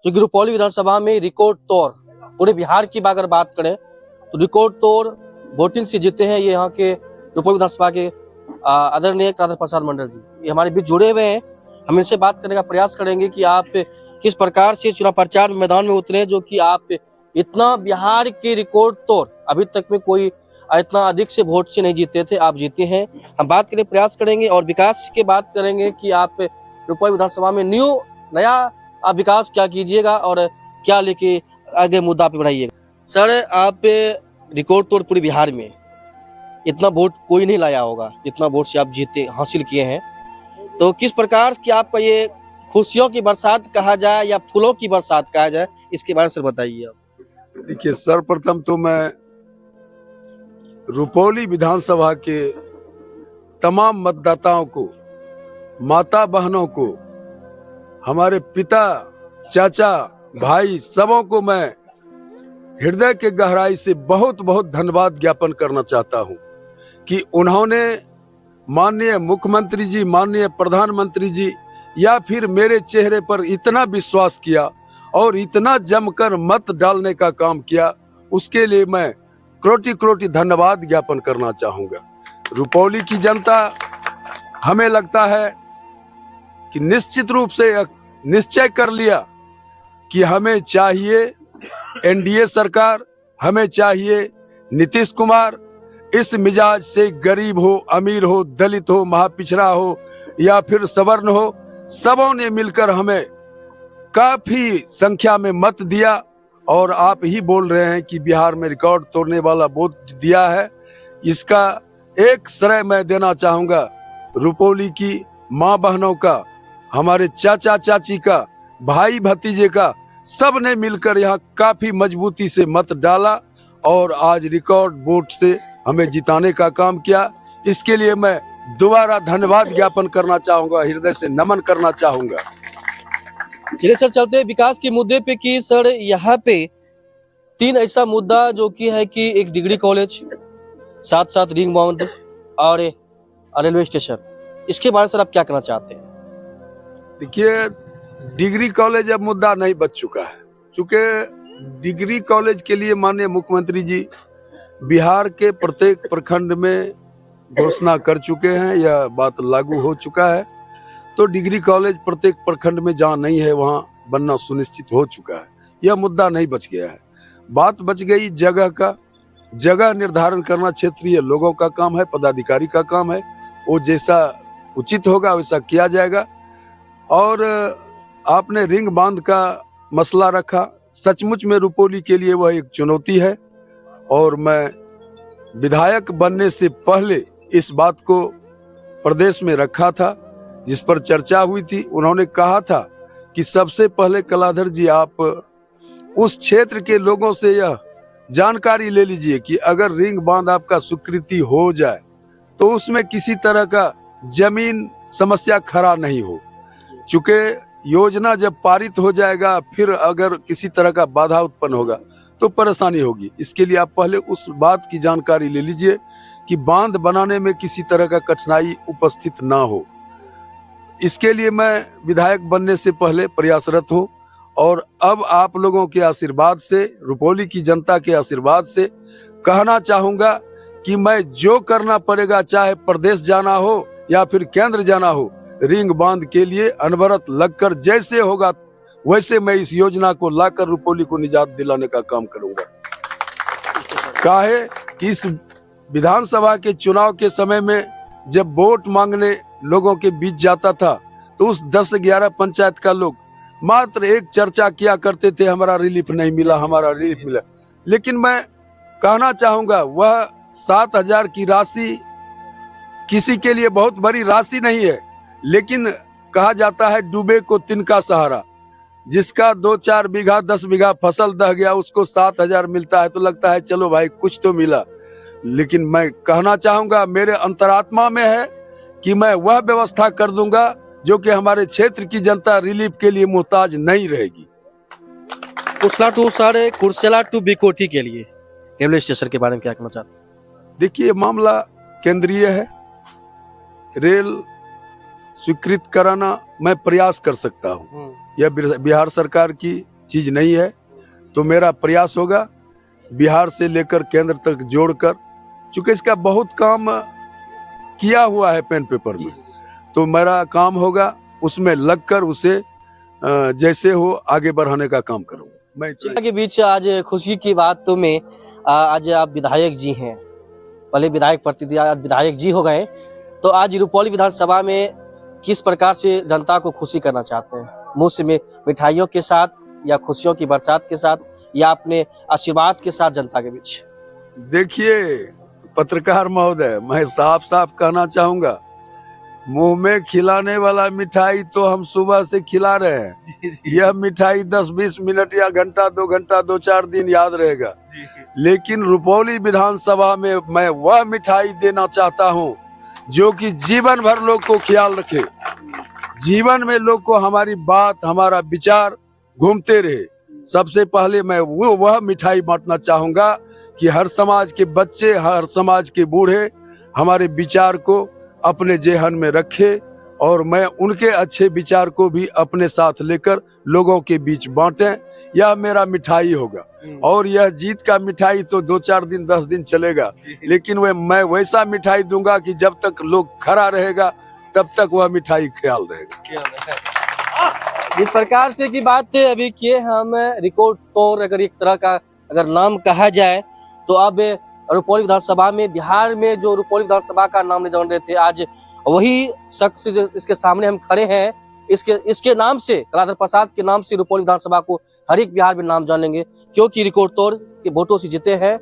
जो कि रुपौली विधानसभा में रिकॉर्ड तौर, पूरे बिहार की अगर बात करें तो रिकॉर्ड तौर वोटिंग से जीते हैं ये यहाँ के रुपौली विधानसभा के आदरणीय राधा प्रसाद मंडल जी। ये हमारे बीच जुड़े हुए हैं। हम इनसे बात करने का प्रयास करेंगे कि आप किस प्रकार से चुनाव प्रचार मैदान में उतरे, जो कि आप इतना बिहार के रिकॉर्ड तौर अभी तक में कोई इतना अधिक से वोट से नहीं जीते थे, आप जीते हैं। हम बात करने प्रयास करेंगे और विकास की बात करेंगे कि आप रुपौली विधानसभा में नया आप विकास क्या कीजिएगा और क्या लेके आगे मुद्दा पे बढ़ाइएगा। सर, आप रिकॉर्ड तौर पूरे बिहार में इतना वोट कोई नहीं लाया होगा, इतना वोट से आप जीते हासिल किए हैं, तो किस प्रकार की आपका ये खुशियों की बरसात कहा जाए या फूलों की बरसात कहा जाए, इसके बारे में सर बताइए आप। देखिए, सर्वप्रथम तो मैं रुपौली विधानसभा के तमाम मतदाताओं को, माता बहनों को, हमारे पिता, चाचा, भाई सबों को मैं हृदय के गहराई से बहुत बहुत धन्यवाद ज्ञापन करना चाहता हूं कि उन्होंने माननीय मुख्यमंत्री जी, माननीय प्रधानमंत्री जी या फिर मेरे चेहरे पर इतना विश्वास किया और इतना जमकर मत डालने का काम किया, उसके लिए मैं कोटि कोटि धन्यवाद ज्ञापन करना चाहूंगा। रुपौली की जनता, हमें लगता है कि निश्चित रूप से निश्चय कर लिया कि हमें चाहिए एनडीए सरकार, हमें चाहिए नीतीश कुमार। इस मिजाज से गरीब हो, अमीर हो, दलित हो, महापिछड़ा हो या फिर सवर्ण हो, सबों ने मिलकर हमें काफी संख्या में मत दिया और आप ही बोल रहे हैं कि बिहार में रिकॉर्ड तोड़ने वाला वोट दिया है। इसका एक श्रेय मैं देना चाहूंगा रुपौली की माँ बहनों का, हमारे चाचा चाची का, भाई भतीजे का, सब ने मिलकर यहाँ काफी मजबूती से मत डाला और आज रिकॉर्ड वोट से हमें जिताने का काम किया। इसके लिए मैं दोबारा धन्यवाद ज्ञापन करना चाहूंगा, हृदय से नमन करना चाहूंगा। चलिए सर, चलते हैं विकास के मुद्दे पे कि सर यहाँ पे 3 ऐसा मुद्दा जो कि है कि एक डिग्री कॉलेज, साथ साथ रिंग बाउंड और रेलवे स्टेशन, इसके बारे में सर आप क्या कहना चाहते हैं? देखिए, डिग्री कॉलेज अब मुद्दा नहीं बच चुका है, क्योंकि डिग्री कॉलेज के लिए माननीय मुख्यमंत्री जी बिहार के प्रत्येक प्रखंड में घोषणा कर चुके हैं, यह बात लागू हो चुका है। तो डिग्री कॉलेज प्रत्येक प्रखंड में जहाँ नहीं है वहाँ बनना सुनिश्चित हो चुका है, यह मुद्दा नहीं बच गया है। बात बच गई जगह का। जगह निर्धारण करना क्षेत्रीय लोगों का काम है, पदाधिकारी का काम है, वो जैसा उचित होगा वैसा किया जाएगा। और आपने रिंग बांध का मसला रखा, सचमुच में रुपौली के लिए वह एक चुनौती है और मैं विधायक बनने से पहले इस बात को प्रदेश में रखा था, जिस पर चर्चा हुई थी। उन्होंने कहा था कि सबसे पहले कलाधर जी आप उस क्षेत्र के लोगों से यह जानकारी ले लीजिए कि अगर रिंग बांध आपका स्वीकृति हो जाए तो उसमें किसी तरह का जमीन समस्या खड़ा नहीं हो। चूंकि योजना जब पारित हो जाएगा, फिर अगर किसी तरह का बाधा उत्पन्न होगा तो परेशानी होगी। इसके लिए आप पहले उस बात की जानकारी ले लीजिए कि बांध बनाने में किसी तरह का कठिनाई उपस्थित ना हो। इसके लिए मैं विधायक बनने से पहले प्रयासरत हूं और अब आप लोगों के आशीर्वाद से, रुपौली की जनता के आशीर्वाद से कहना चाहूंगा कि मैं जो करना पड़ेगा, चाहे प्रदेश जाना हो या फिर केंद्र जाना हो, रिंग बांध के लिए अनवरत लगकर जैसे होगा वैसे मैं इस योजना को लाकर रुपौली को निजात दिलाने का काम करूंगा। काहे कि इस विधानसभा के चुनाव के समय में जब वोट मांगने लोगों के बीच जाता था तो उस 10-11 पंचायत का लोग मात्र एक चर्चा किया करते थे, हमारा रिलीफ नहीं मिला, हमारा रिलीफ मिला। लेकिन मैं कहना चाहूंगा वह 7,000 की राशि किसी के लिए बहुत बड़ी राशि नहीं है, लेकिन कहा जाता है डूबे को तिनका सहारा। जिसका 2-4 बीघा 10 बीघा फसल दह गया उसको 7,000 मिलता है तो लगता है चलो भाई कुछ तो मिला। लेकिन मैं कहना चाहूंगा मेरे अंतरात्मा में है कि मैं वह व्यवस्था कर दूंगा जो कि हमारे क्षेत्र की जनता रिलीफ के लिए मुहताज नहीं रहेगी। कुर्सेला टू बिकोटी के लिए रेलवे स्टेशन के बारे में क्या कहना चाहते हैं? देखिए, मामला केंद्रीय है, रेल स्वीकृत कराना मैं प्रयास कर सकता हूँ, यह बिहार सरकार की चीज नहीं है। तो मेरा प्रयास होगा बिहार से लेकर केंद्र तक जोड़कर, चूंकि इसका बहुत काम किया हुआ है पेन पेपर में, तो मेरा काम होगा उसमें लगकर उसे जैसे हो आगे बढ़ाने का काम करूंगा मैं। के बीच आज खुशी की बातों में आज आप विधायक जी हैं, पहले विधायक प्रतिनिधि आज विधायक जी हो गए, तो आज रुपौली विधानसभा में किस प्रकार से जनता को खुशी करना चाहते हैं? मुंह से मिठाइयों के साथ या खुशियों की बरसात के साथ या अपने आशीर्वाद के साथ जनता के बीच? देखिए पत्रकार महोदय, मैं साफ साफ कहना चाहूंगा, मुंह में खिलाने वाला मिठाई तो हम सुबह से खिला रहे हैं। यह मिठाई 10-20 मिनट या घंटा 2 घंटा 2-4 दिन याद रहेगा, लेकिन रुपौली विधानसभा में मैं वह मिठाई देना चाहता हूं जो कि जीवन भर लोग को ख्याल रखे, जीवन में लोग को हमारी बात हमारा विचार घूमते रहे। सबसे पहले मैं वह मिठाई बांटना चाहूंगा कि हर समाज के बच्चे, हर समाज के बूढ़े हमारे विचार को अपने जेहन में रखे और मैं उनके अच्छे विचार को भी अपने साथ लेकर लोगों के बीच बांटें। यह मेरा मिठाई होगा। और यह जीत का मिठाई तो 2-4 दिन 10 दिन चलेगा, लेकिन मैं वैसा मिठाई दूंगा कि जब तक लोग खड़ा रहेगा तब तक वह मिठाई ख्याल रहेगा। इस प्रकार से की बात अभी किए हम रिकॉर्ड तोड़, अगर एक तरह का अगर नाम कहा जाए तो अब रुपौली विधानसभा में, बिहार में जो रुपौली विधानसभा का नाम ले जान रहे थे, आज वही शख्स इसके सामने हम खड़े हैं। इसके नाम से, कलाधर प्रसाद के नाम से रुपौली विधानसभा को हर एक बिहार में नाम जानेंगे, क्योंकि रिकॉर्ड तोड़ के वोटों से जीते हैं